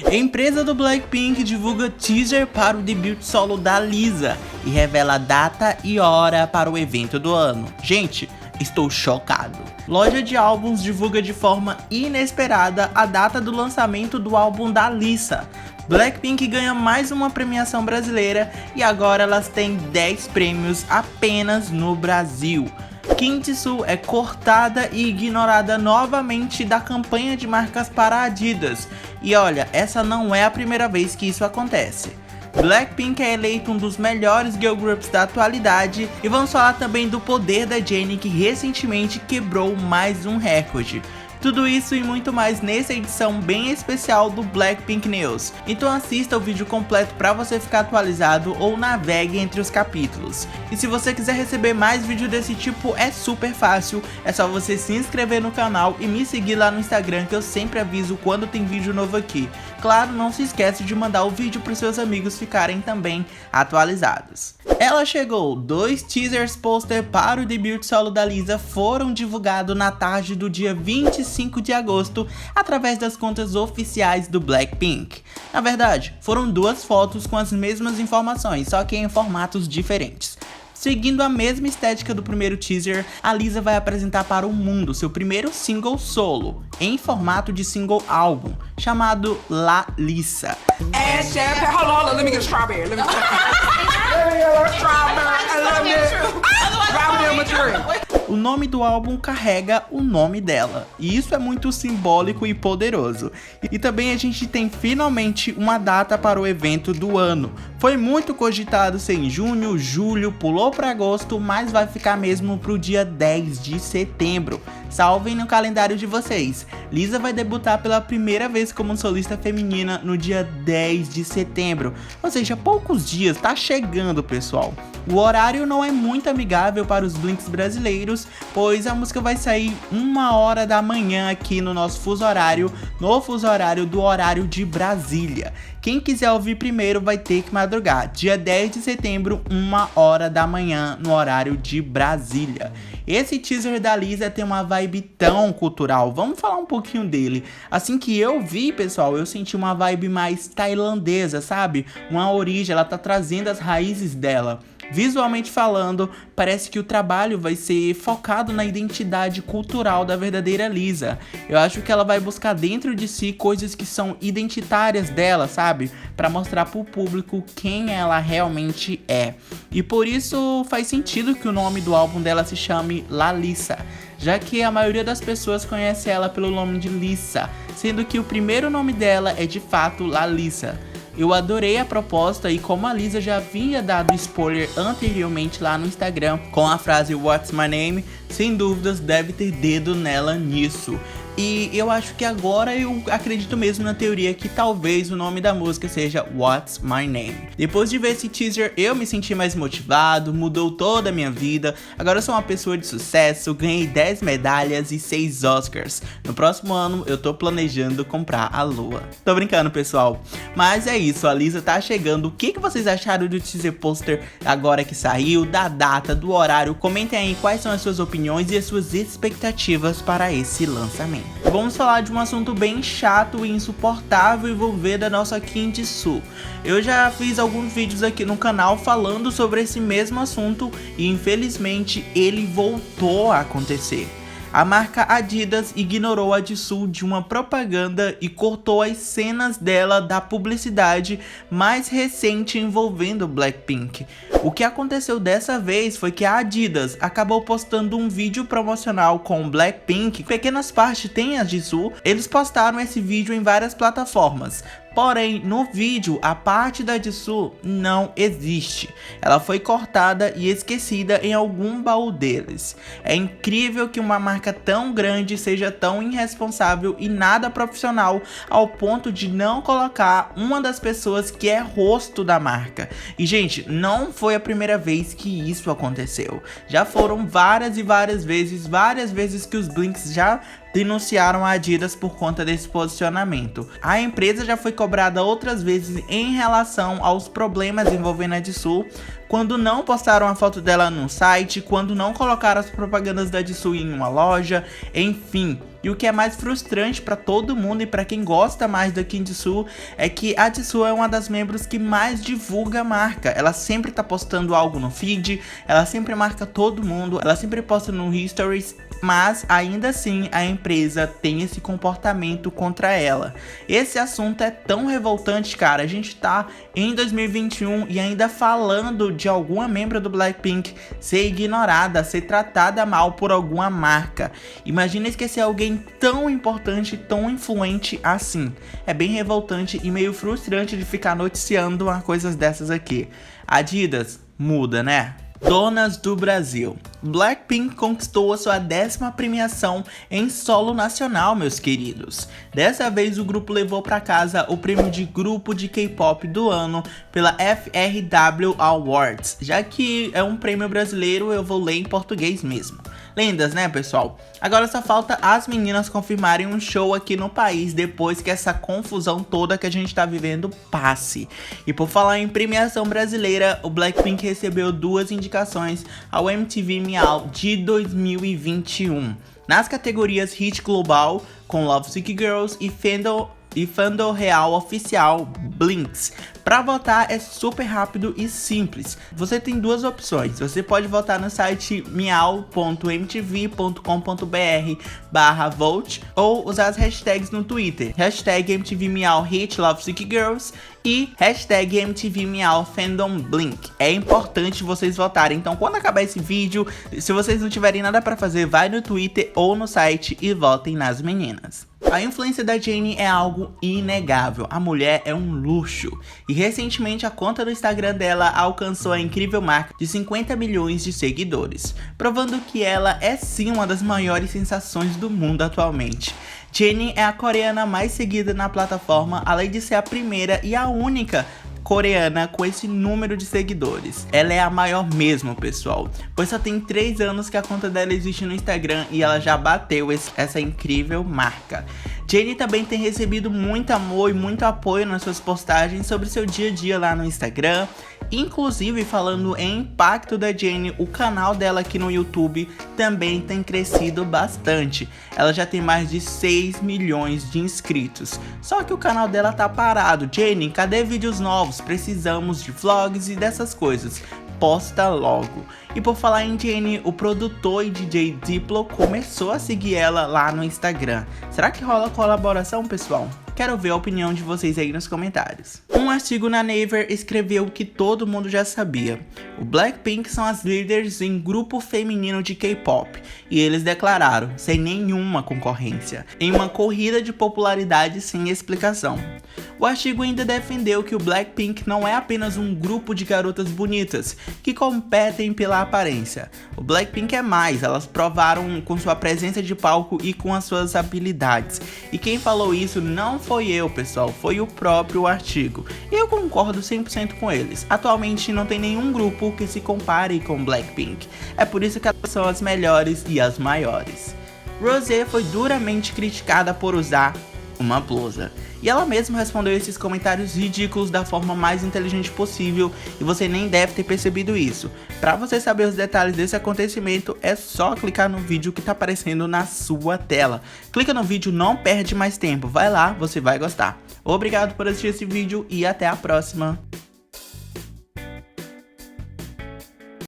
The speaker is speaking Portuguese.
A empresa do Blackpink divulga teaser para o debut solo da Lisa e revela data e hora para o evento do ano. Gente, estou chocado. Loja de álbuns divulga de forma inesperada a data do lançamento do álbum da Lisa. Blackpink ganha mais uma premiação brasileira e agora elas têm 10 prêmios apenas no Brasil. Kim Jisoo é cortada e ignorada novamente da campanha de marcas para a Adidas. E olha, essa não é a primeira vez que isso acontece. Blackpink é eleito um dos melhores girl groups da atualidade e vamos falar também do poder da Jennie, que recentemente quebrou mais um recorde. Tudo isso e muito mais nessa edição bem especial do Blackpink News. Então assista o vídeo completo para você ficar atualizado ou navegue entre os capítulos. E se você quiser receber mais vídeos desse tipo, é super fácil. É só você se inscrever no canal e me seguir lá no Instagram, que eu sempre aviso quando tem vídeo novo aqui. Claro, não se esquece de mandar o vídeo para os seus amigos ficarem também atualizados. Ela chegou! 2 teasers pôster para o debut solo da Lisa foram divulgados na tarde do dia 25 de agosto através das contas oficiais do Blackpink. Na verdade, foram 2 fotos com as mesmas informações, só que em formatos diferentes. Seguindo a mesma estética do primeiro teaser, a Lisa vai apresentar para o mundo seu primeiro single solo, em formato de single álbum, chamado La Lisa. O nome do álbum carrega o nome dela, e isso é muito simbólico e poderoso. E também a gente tem finalmente uma data para o evento do ano. Foi muito cogitado ser em junho, julho, pulou para agosto, mas vai ficar mesmo pro dia 10 de setembro. Salvem no calendário de vocês. Lisa vai debutar pela primeira vez como solista feminina no dia 10 de setembro. Ou seja, poucos dias, tá chegando, pessoal. O horário não é muito amigável para os Blinks brasileiros, pois a música vai sair 1h da manhã aqui no nosso fuso horário, no fuso horário do horário de Brasília. Quem quiser ouvir primeiro vai ter que madrugar, dia 10 de setembro, 1h da manhã, no horário de Brasília. Esse teaser da Lisa tem uma vibe tão cultural, vamos falar um pouquinho dele. Assim que eu vi, pessoal, eu senti uma vibe mais tailandesa, sabe? Uma origem, ela tá trazendo as raízes dela. Visualmente falando, parece que o trabalho vai ser focado na identidade cultural da verdadeira Lisa. Eu acho que ela vai buscar dentro de si coisas que são identitárias dela, sabe? Pra mostrar pro público quem ela realmente é. E por isso faz sentido que o nome do álbum dela se chame La Lisa, já que a maioria das pessoas conhece ela pelo nome de Lisa, sendo que o primeiro nome dela é de fato La Lisa. Eu adorei a proposta e como a Lisa já havia dado spoiler anteriormente lá no Instagram com a frase What's My Name, sem dúvidas deve ter dedo nela nisso. E eu acho que agora eu acredito mesmo na teoria que talvez o nome da música seja What's My Name. Depois de ver esse teaser, eu me senti mais motivado, mudou toda a minha vida. Agora eu sou uma pessoa de sucesso, ganhei 10 medalhas e 6 Oscars. No próximo ano eu tô planejando comprar a lua. Tô brincando, pessoal. Mas é isso, a Lisa tá chegando. O que vocês acharam do teaser pôster agora que saiu, da data, do horário? Comentem aí quais são as suas opiniões e as suas expectativas para esse lançamento. Vamos falar de um assunto bem chato e insuportável envolvendo a nossa Kim Jisoo. Eu já fiz alguns vídeos aqui no canal falando sobre esse mesmo assunto e infelizmente ele voltou a acontecer. A marca Adidas ignorou a Jisoo de uma propaganda e cortou as cenas dela da publicidade mais recente envolvendo Blackpink. O que aconteceu dessa vez foi que a Adidas acabou postando um vídeo promocional com Blackpink, pequenas partes tem a Jisoo, eles postaram esse vídeo em várias plataformas. Porém, no vídeo, a parte da Jisoo não existe. Ela foi cortada e esquecida em algum baú deles. É incrível que uma marca tão grande seja tão irresponsável e nada profissional ao ponto de não colocar uma das pessoas que é rosto da marca. E, gente, não foi a primeira vez que isso aconteceu. Já foram várias vezes que os Blinks já denunciaram a Adidas por conta desse posicionamento. A empresa já foi cobrada outras vezes em relação aos problemas envolvendo a Jisoo, quando não postaram a foto dela no site, quando não colocaram as propagandas da Jisoo em uma loja, enfim. E o que é mais frustrante pra todo mundo e pra quem gosta mais da Kim Jisoo é que a Jisoo é uma das membros que mais divulga a marca. Ela sempre tá postando algo no feed, ela sempre marca todo mundo, ela sempre posta no Stories, mas ainda assim a empresa tem esse comportamento contra ela. Esse assunto é tão revoltante, cara. A gente tá em 2021 e ainda falando de alguma membro do Blackpink ser ignorada, ser tratada mal por alguma marca. Imagina esquecer alguém tão importante, tão influente assim. É bem revoltante e meio frustrante de ficar noticiando uma coisas dessas aqui. Adidas, muda, né? Donas do Brasil. Blackpink conquistou a sua 10ª premiação em solo nacional, meus queridos. Dessa vez o grupo levou para casa o prêmio de grupo de K-pop do ano pela FRW Awards. Já que é um prêmio brasileiro, eu vou ler em português mesmo. Lendas, né, pessoal? Agora só falta as meninas confirmarem um show aqui no país depois que essa confusão toda que a gente tá vivendo passe. E por falar em premiação brasileira, o Blackpink recebeu 2 indicações ao MTV Miau de 2021. Nas categorias Hit Global, com Lovesick Girls e Fandom Real Oficial Blinks. Para votar é super rápido e simples. Você tem 2 opções. Você pode votar no site miau.mtv.com.br/vote ou usar as hashtags no Twitter. Hashtag MTV Miau Hit Lovesick Girls e hashtag MTV Miau Fandom Blink. É importante vocês votarem. Então quando acabar esse vídeo, se vocês não tiverem nada para fazer, vai no Twitter ou no site e votem nas meninas. A influência da Jennie é algo inegável, a mulher é um luxo. E recentemente a conta do Instagram dela alcançou a incrível marca de 50 milhões de seguidores, provando que ela é sim uma das maiores sensações do mundo atualmente. Jennie é a coreana mais seguida na plataforma, além de ser a primeira e a única coreana com esse número de seguidores. Ela é a maior mesmo, pessoal, pois só tem 3 anos que a conta dela existe no Instagram e ela já bateu essa incrível marca. Jennie também tem recebido muito amor e muito apoio nas suas postagens sobre seu dia a dia lá no Instagram. Inclusive, falando em impacto da Jennie, o canal dela aqui no YouTube também tem crescido bastante. Ela já tem mais de 6 milhões de inscritos. Só que o canal dela tá parado. Jennie, cadê vídeos novos? Precisamos de vlogs e dessas coisas. Posta logo. E por falar em Jennie, o produtor e DJ Diplo começou a seguir ela lá no Instagram. Será que rola colaboração, pessoal? Quero ver a opinião de vocês aí nos comentários. Um artigo na Naver escreveu o que todo mundo já sabia. O Blackpink são as líderes em grupo feminino de K-pop e eles declararam, sem nenhuma concorrência, em uma corrida de popularidade sem explicação. O artigo ainda defendeu que o Blackpink não é apenas um grupo de garotas bonitas que competem pela aparência. O Blackpink é mais, elas provaram com sua presença de palco e com as suas habilidades. E quem falou isso não foi eu, pessoal, foi o próprio artigo. E eu concordo 100% com eles. Atualmente não tem nenhum grupo que se compare com Blackpink. É por isso que elas são as melhores e as maiores. Rosé foi duramente criticada por usar uma blusa. E ela mesma respondeu esses comentários ridículos da forma mais inteligente possível e você nem deve ter percebido isso. Para você saber os detalhes desse acontecimento, é só clicar no vídeo que tá aparecendo na sua tela. Clica no vídeo, não perde mais tempo, vai lá, você vai gostar. Obrigado por assistir esse vídeo e até a próxima.